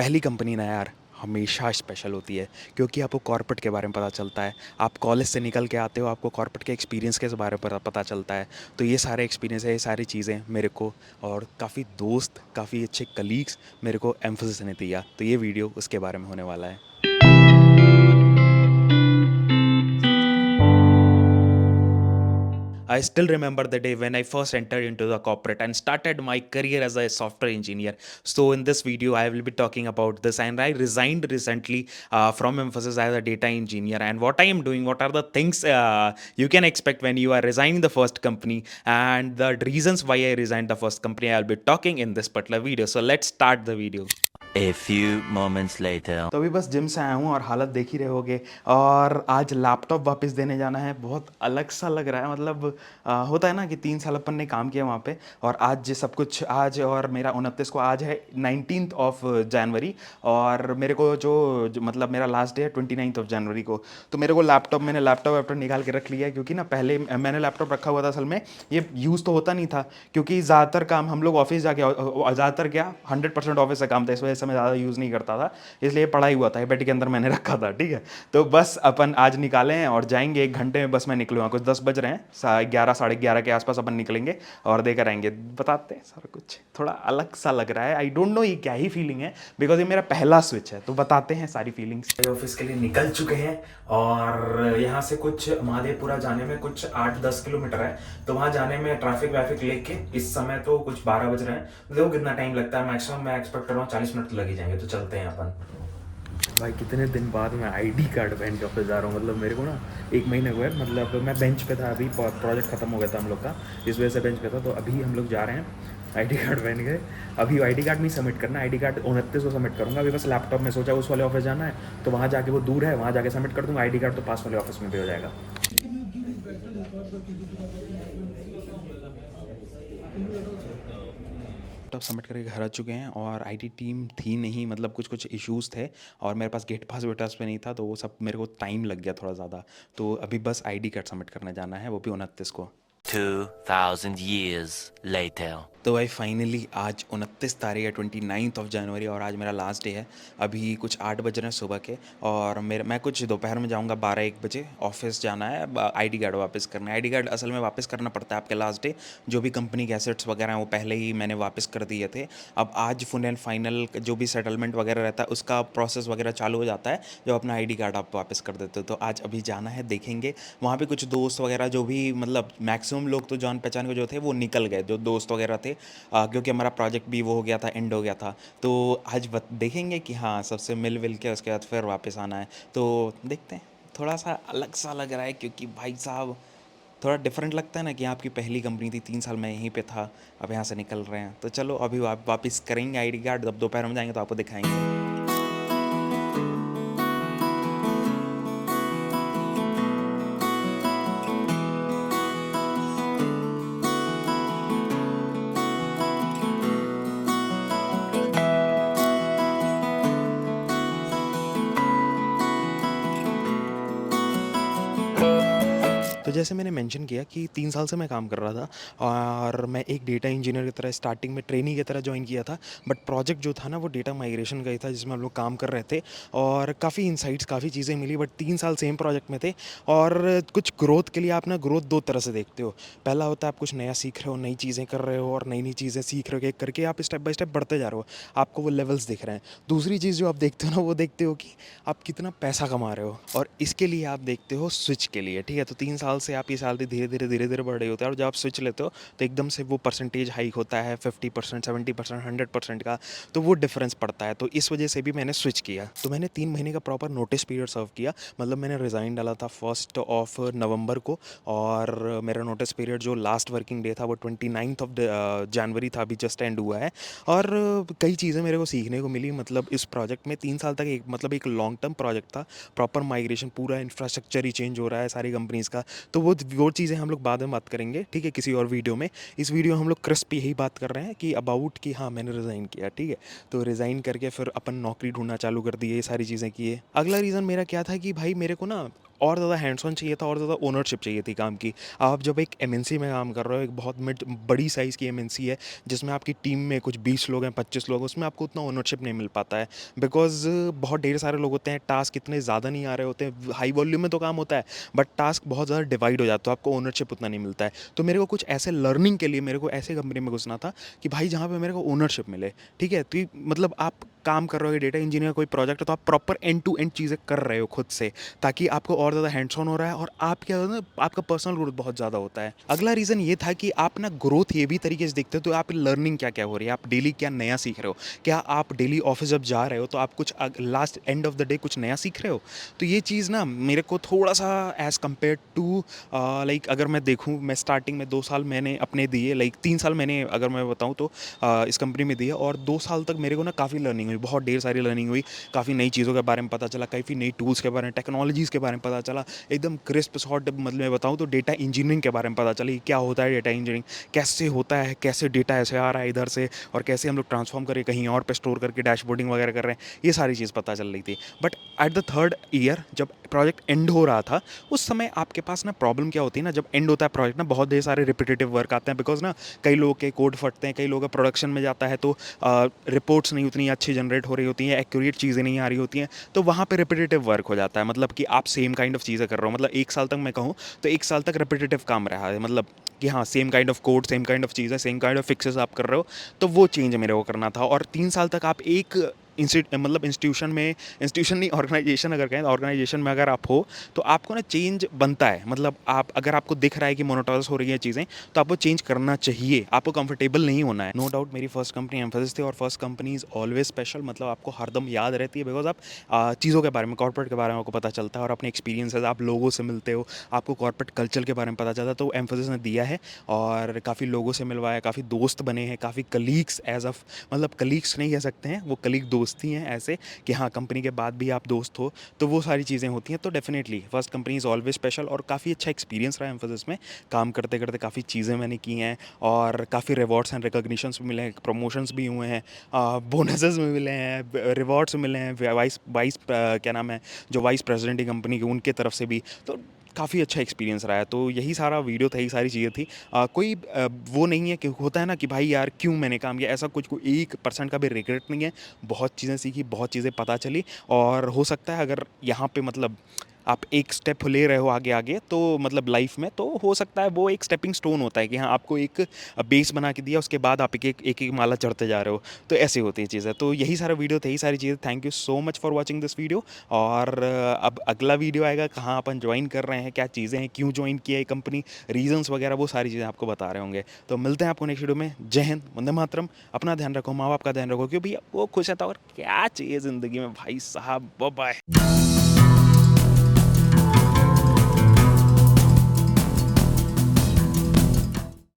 पहली कंपनी ना यार हमेशा स्पेशल होती है, क्योंकि आपको कॉर्पोरेट के बारे में पता चलता है। आप कॉलेज से निकल के आते हो, आपको कॉर्पोरेट के एक्सपीरियंस के बारे में पता चलता है। तो ये सारे एक्सपीरियंस है, ये सारी चीज़ें मेरे को और काफ़ी दोस्त, काफ़ी अच्छे कलीग्स मेरे को एम्फोसिस ने दिया। तो ये वीडियो उसके बारे में होने वाला है। I still remember the day when I first entered into the corporate and started my career as a software engineer. So, in this video, I will be talking about this. And I resigned recently from Emphasis as a data engineer. And what I am doing, what are the things you can expect when you are resigning the first company, and the reasons why I resigned the first company, I'll be talking in this particular video. So, let's start the video. A few moments later. तो अभी बस gym से आया हूँ और हालत देख ही रहे होगे। और आज लैपटॉप वापस देने जाना है। बहुत अलग सा लग रहा है, मतलब होता है ना कि 3 साल अपन ने काम किया वहाँ पे, और आज ये सब कुछ आज, और मेरा 29 को आज है 19th ऑफ जनवरी, और मेरे को मतलब मेरा लास्ट डे है 29th ऑफ जनवरी को। तो मेरे को मैंने लैपटॉप निकाल के रख लिया है, क्योंकि ना पहले मैंने लैपटॉप रखा हुआ था, असल में ये यूज़ तो होता नहीं था, क्योंकि ज़्यादातर काम हम लोग ऑफिस जाके, ज़्यादातर क्या 100% ऑफिस का काम था, इस वजह से मैं ज़्यादा यूज़ नहीं करता था। इसलिए पड़ा ही हुआ था, बेड के अंदर मैंने रखा था, ठीक है। तो बस अपन आज निकाले हैं और जाएंगे, 1 घंटे में बस मैं निकलूँगा। कुछ 10 बज रहे हैं, 11 साढ़े 11 के आसपास अपन निकलेंगे और देकर आएंगे। बताते हैं सारा कुछ, थोड़ा अलग सा लग रहा है। आई डोंट नो ये क्या ही फीलिंग है, बिकॉज ये मेरा पहला स्विच है। तो बताते हैं सारी फीलिंग्स। ऑफिस के लिए निकल चुके हैं, और यहाँ से कुछ महादेवपुरा जाने में कुछ 8-10 किलोमीटर है। तो वहाँ जाने में ट्रैफिक वैफिक लेके इस समय तो कुछ 12 बज रहे हैं। देखो कितना टाइम लगता है, मैक्सिमम मैं एक्सपेक्ट कर रहा हूँ 40 मिनट तो लग ही जाएंगे। तो चलते हैं अपन। भाई कितने दिन बाद मैं आईडी कार्ड पहन के ऑफिस जा रहा हूँ। मतलब मेरे को ना 1 महीने हुआ है। मतलब मैं बेंच पे था, अभी प्रोजेक्ट खत्म हो गया था हम लोग का, इस वजह से बेंच पे था। तो अभी हम लोग जा रहे हैं आईडी कार्ड पहन के। अभी आईडी कार्ड नहीं सबमिट करना, आईडी कार्ड 29 को सबमिट करूँगा। अभी बस लैपटॉप में सोचा उस वाले ऑफिस जाना है, तो वहाँ जाके, वो दूर है, वहाँ जाके सबमिट कर दूँगा। आईडी कार्ड तो पास वाले ऑफिस में भी हो जाएगा। लैपटॉप सबमिट करके घर आ चुके हैं, और आईटी टीम थी नहीं, मतलब कुछ कुछ इश्यूज़ थे, और मेरे पास गेट पास वेटास पे नहीं था, तो वो सब मेरे को टाइम लग गया थोड़ा ज़्यादा। तो अभी बस आईडी कार्ड सबमिट करने जाना है, वो भी 29 को। 2000 years later. तो भाई फाइनली आज 29 तारीख है, 29th ऑफ जनवरी, और आज मेरा लास्ट डे है। अभी कुछ 8 बज रहे हैं सुबह के, और मैं कुछ दोपहर में जाऊंगा, 12-1 बजे ऑफिस जाना है। आईडी कार्ड वापस करना है। आईडी कार्ड असल में वापस करना पड़ता है आपके लास्ट डे। जो भी कंपनी के एसेट्स वगैरह हैं वो पहले ही मैंने वापस कर दिए थे। अब आज फुल एंड फाइनल जो भी सेटलमेंट वगैरह रहता है उसका प्रोसेस वगैरह चालू हो जाता है जब अपना आईडी कार्ड आप वापस कर देते हो। तो आज अभी जाना है, देखेंगे वहाँ पे कुछ दोस्त वगैरह जो भी, मतलब मैक्सिमम लोग तो जान पहचान के जो थे वो निकल गए, जो दोस्त वगैरह थे, क्योंकि हमारा प्रोजेक्ट भी वो हो गया था, एंड हो गया था। तो आज देखेंगे कि हाँ, सबसे मिल विल के उसके बाद फिर वापस आना है। तो देखते हैं, थोड़ा सा अलग सा लग रहा है, क्योंकि भाई साहब थोड़ा डिफरेंट लगता है ना कि आपकी पहली कंपनी थी, 3 साल मैं यहीं पे था, अब यहाँ से निकल रहे हैं। तो चलो अभी वापस करेंगे आईडी कार्ड, जब दोपहर में जाएंगे तो आपको दिखाएंगे। तो जैसे मैंने मेंशन किया कि 3 साल से मैं काम कर रहा था, और मैं एक डेटा इंजीनियर की तरह स्टार्टिंग में ट्रेनी की तरह ज्वाइन किया था। बट प्रोजेक्ट जो था ना वो डेटा माइग्रेशन का ही था, जिसमें हम लोग काम कर रहे थे, और काफ़ी इंसाइट्स, काफ़ी चीज़ें मिली। बट 3 साल सेम प्रोजेक्ट में थे, और कुछ ग्रोथ के लिए आप ना ग्रोथ 2 तरह से देखते हो। पहला होता है आप कुछ नया सीख रहे हो, नई चीज़ें कर रहे हो, और नई नई चीज़ें सीख रहे हो, एक करके आप स्टेप बाय स्टेप बढ़ते जा रहे हो, आपको वो लेवल्स दिख रहे हैं। दूसरी चीज़ जो आप देखते हो ना, वो देखते हो कि आप कितना पैसा कमा रहे हो, और इसके लिए आप देखते हो स्विच के लिए, ठीक है। तो 3 साल से आप ये सैलरी धीरे धीरे बढ़ रही होती है, और जब आप स्विच लेते हो तो एकदम से वो परसेंटेज हाइक होता है, 50%, 70%, 100% का। तो वो डिफरेंस पड़ता है। तो इस वजह से भी मैंने स्विच किया। तो मैंने 3 महीने का प्रॉपर नोटिस पीरियड सर्व किया। मतलब मैंने रिज़ाइन डाला था 1 नवंबर को, और मेरा नोटिस पीरियड जो लास्ट वर्किंग डे था वो 29th ऑफ जनवरी था, अभी जस्ट एंड हुआ है। और कई चीज़ें मेरे को सीखने को मिली, मतलब इस प्रोजेक्ट में 3 साल तक एक लॉन्ग टर्म प्रोजेक्ट था। प्रॉपर माइग्रेशन, पूरा इंफ्रास्ट्रक्चर ही चेंज हो रहा है सारी कंपनीज़ का। तो वो चीज़ें हम लोग बाद में बात करेंगे, ठीक है, किसी और वीडियो में। इस वीडियो में हम लोग क्रिस्प यही बात कर रहे हैं कि अबाउट कि हाँ मैंने रिज़ाइन किया, ठीक है। तो रिज़ाइन करके फिर अपन नौकरी ढूंढना चालू कर दी, ये सारी चीज़ें किए। अगला रीज़न मेरा क्या था कि भाई मेरे को ना और ज़्यादा हैंड्स ऑन चाहिए था और ज़्यादा ओनरशिप चाहिए थी काम की। आप जब एक एमएनसी में काम कर रहे हो, एक बहुत बड़ी साइज़ की एमएनसी है जिसमें आपकी टीम में कुछ 20 लोग हैं, 25 लोग हैं, उसमें आपको उतना ओनरशिप नहीं मिल पाता है। बिकॉज़ बहुत ढेर सारे लोग होते हैं, टास्क इतने ज़्यादा नहीं आ रहे होते हैं, हाई वॉल्यूम में तो काम होता है बट टास्क बहुत ज़्यादा डिवाइड हो जाता है, तो आपको ओनरशिप उतना नहीं मिलता है। तो मेरे को कुछ ऐसे लर्निंग के लिए मेरे को ऐसे कंपनी में घुसना था कि भाई जहाँ पे मेरे को ओनरशिप मिले, ठीक है? तो मतलब आप काम कर रहे हो, डेटा इंजीनियर कोई प्रोजेक्ट है तो आप प्रॉपर एंड टू एंड चीज़ें कर रहे हो खुद से, ताकि आपको और ज़्यादा हैंड्स ऑन हो रहा है और आप क्या होता है ना, आपका पर्सनल ग्रोथ बहुत ज़्यादा होता है। अगला रीज़न ये था कि आप ना ग्रोथ ये भी तरीके से देखते हो, तो आप लर्निंग क्या क्या हो रही है, आप डेली क्या नया सीख रहे हो, क्या आप डेली ऑफिस जब जा रहे हो तो आप कुछ last end of the day कुछ नया सीख रहे हो। तो ये चीज़ ना मेरे को थोड़ा सा एज़ कम्पेयर टू लाइक अगर मैं देखूँ, मैं स्टार्टिंग में 2 साल मैंने अपने दिए, लाइक 3 साल मैंने अगर मैं बताऊँ तो इस कंपनी में दिया, और 2 साल तक मेरे को ना काफ़ी लर्निंग हुई, बहुत ढेर सारी लर्निंग हुई, काफ़ी नई चीज़ों के बारे में पता चला, काफ़ी नई टूल्स के बारे में, टेक्नोलॉजीज़ के बारे में पता चला, एकदम क्रिस्प शॉर्ट मतलब मैं बताऊँ तो डेटा इंजीनियरिंग के बारे में पता चला कि क्या होता है डेटा इंजीनियरिंग, कैसे होता है, कैसे डेटा ऐसे आ रहा है इधर से और कैसे हम लोग ट्रांसफॉर्म करके कहीं और पे स्टोर करके डैशबोर्डिंग वगैरह कर रहे हैं, ये सारी चीज़ पता चल रही थी। But at the third year जब प्रोजेक्ट एंड हो रहा था, उस समय आपके पास ना प्रॉब्लम क्या होती है ना, जब एंड होता है प्रोजेक्ट ना, बहुत ढेर सारे रिपीटेटिव वर्क आते हैं, बिकॉज ना कई लोगों के कोड फटते हैं, कई लोगों का प्रोडक्शन में जाता है तो रिपोर्ट्स नहीं उतनी अच्छी जनरेट हो रही होती हैं, एक्यूरेट चीज़ें नहीं आ रही होती हैं, तो वहाँ पे रिपीटेटिव वर्क हो जाता है, मतलब कि आप सेम काइंड ऑफ चीज़ें कर रहे हो, मतलब 1 साल तक मैं कहूँ तो 1 साल तक रिपीटेटिव काम रहा है, मतलब कि हाँ same kind of code, same kind of चीज़ें, सेम काइंड ऑफ फिक्सेस आप कर रहे हो, तो वो चेंज मेरे को करना था। और 3 साल तक आप एक मतलब इंस्टीट्यूशन में, इंस्टीट्यूशन नहीं, ऑर्गेनाइजेशन अगर कहें, ऑर्गेनाइजेशन में अगर आप हो तो आपको ना चेंज बनता है, मतलब आप अगर आपको दिख रहा है कि मोनोटोनस हो रही है चीज़ें तो आपको चेंज करना चाहिए, आपको कंफर्टेबल नहीं होना है। नो डाउट मेरी फर्स्ट कंपनी एम्फोसिस थी और first company is always special, मतलब आपको हरदम याद रहती है, बिकॉज आप चीज़ों के बारे में, कॉर्पोरेट के बारे में आपको पता चलता है और अपने एक्सपीरियंसेस, आप लोगों से मिलते हो, आपको कॉर्पोरेट कल्चर के बारे में पता चलता है, तो एम्फोसिस ने दिया है और काफ़ी लोगों से मिलवाया, काफ़ी दोस्त बने हैं, काफ़ी कलीग्स एज ऑफ, मतलब कलीग्स नहीं कह सकते हैं, वो कलीग दोस्त ही हैं ऐसे कि हाँ कंपनी के बाद भी आप दोस्त हो, तो वो सारी चीज़ें होती हैं। तो definitely first company is always special और काफ़ी अच्छा एक्सपीरियंस रहा एम्फोसिस में काम करते करते, काफ़ी चीज़ें मैंने की हैं और काफ़ी रिवॉर्ड्स एंड रिकॉग्निशंस भी मिले हैं, प्रमोशंस भी हुए हैं, बोनसेस भी मिले हैं, रिवॉर्ड्स मिले हैं, वाइस वाइस क्या नाम है, जो वाइस प्रेसिडेंट की कंपनी की उनके तरफ से भी, तो काफ़ी अच्छा एक्सपीरियंस रहा है। तो यही सारा वीडियो था, यही सारी चीज़ें थी। कोई वो नहीं है कि होता है ना कि भाई यार क्यों मैंने काम किया, ऐसा कुछ कोई 1% का भी रिग्रेट नहीं है। बहुत चीज़ें सीखी, बहुत चीज़ें पता चली और हो सकता है अगर यहाँ पे मतलब आप एक स्टेप ले रहे हो आगे आगे, तो मतलब लाइफ में, तो हो सकता है वो एक स्टेपिंग स्टोन होता है कि हाँ आपको एक बेस बना के दिया, उसके बाद आप एक माला चढ़ते जा रहे हो, तो ऐसे होती है चीज़ें। तो यही सारा वीडियो था, यही सारी चीज़ें। Thank you so much for watching this video. और अब अगला वीडियो आएगा, कहाँ अपन ज्वाइन कर रहे हैं, क्या चीज़ें हैं, क्यों ज्वाइन किया ये कंपनी, रीजंस वगैरह, वो सारी चीज़ें आपको बता रहे होंगे। तो मिलते हैं आपको नेक्स्ट वीडियो में। जय हिंद, वंदे मातरम। अपना ध्यान रखो, माँ बाप का ध्यान रखो, क्योंकि वो खुश है तो और क्या चाहिए ज़िंदगी में भाई साहब। Bye bye.